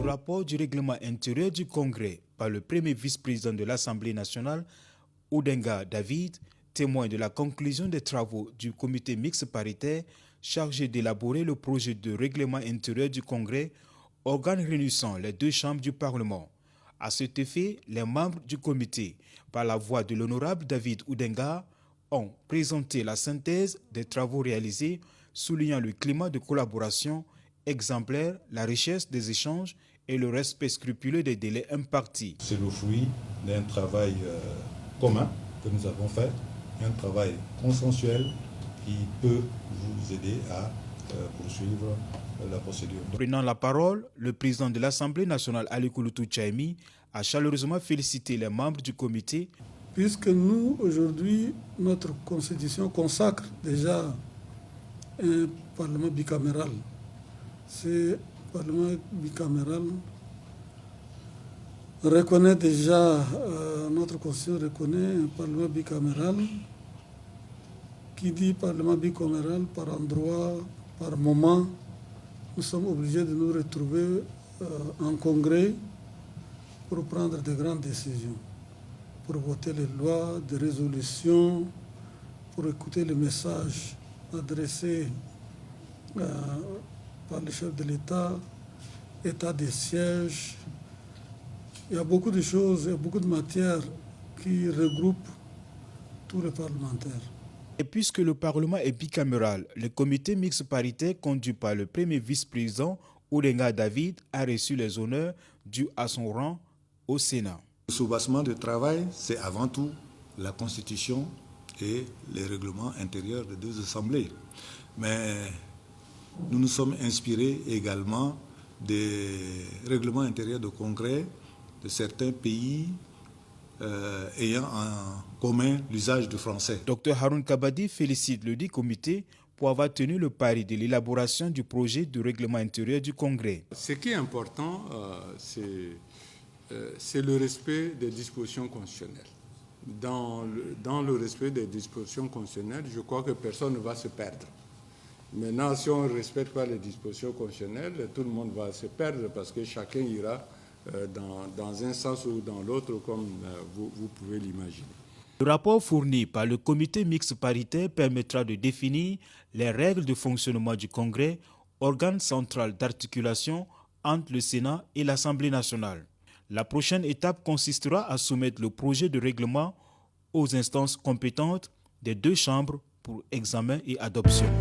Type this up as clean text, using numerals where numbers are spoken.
rapport du règlement intérieur du Congrès par le premier vice-président de l'Assemblée nationale, Oudenga David, témoin de la conclusion des travaux du comité mixte paritaire chargé d'élaborer le projet de règlement intérieur du Congrès, organe réunissant les deux chambres du Parlement. À cet effet, les membres du comité, par la voix de l'honorable David Oudenga, ont présenté la synthèse des travaux réalisés, soulignant le climat de collaboration exemplaire, la richesse des échanges et le respect scrupuleux des délais impartis. C'est le fruit d'un travail commun que nous avons fait, un travail consensuel qui peut vous aider à poursuivre la procédure. Prenant la parole, le président de l'Assemblée nationale, Ali Kouloutou Tchaimi, a chaleureusement félicité les membres du comité. Puisque nous, aujourd'hui, notre constitution consacre déjà un parlement bicaméral. Ce parlement bicaméral reconnaît déjà, notre constitution reconnaît un parlement bicaméral. Qui dit parlement bicaméral par endroit, par moment, nous sommes obligés de nous retrouver en congrès pour prendre de grandes décisions, pour voter les lois, des résolutions, pour écouter les messages adressés par le chef de l'État, état des sièges. Il y a beaucoup de choses, il y a beaucoup de matières qui regroupent tous les parlementaires. Et puisque le Parlement est bicaméral, le comité mixte paritaire conduit par le premier vice-président, Oudenga David, a reçu les honneurs dus à son rang au Sénat. Le soubassement de travail, c'est avant tout la Constitution et les règlements intérieurs des deux assemblées. Mais nous nous sommes inspirés également des règlements intérieurs de congrès de certains pays ayant en commun l'usage du français. Dr Haroun Kabadi félicite le dit comité pour avoir tenu le pari de l'élaboration du projet de règlement intérieur du Congrès. Ce qui est important, c'est le respect des dispositions constitutionnelles. Dans le respect des dispositions constitutionnelles, je crois que personne ne va se perdre. Maintenant, si on ne respecte pas les dispositions constitutionnelles, tout le monde va se perdre parce que chacun ira dans un sens ou dans l'autre, comme vous pouvez l'imaginer. Le rapport fourni par le comité mixte paritaire permettra de définir les règles de fonctionnement du Congrès, organe central d'articulation entre le Sénat et l'Assemblée nationale. La prochaine étape consistera à soumettre le projet de règlement aux instances compétentes des deux chambres pour examen et adoption.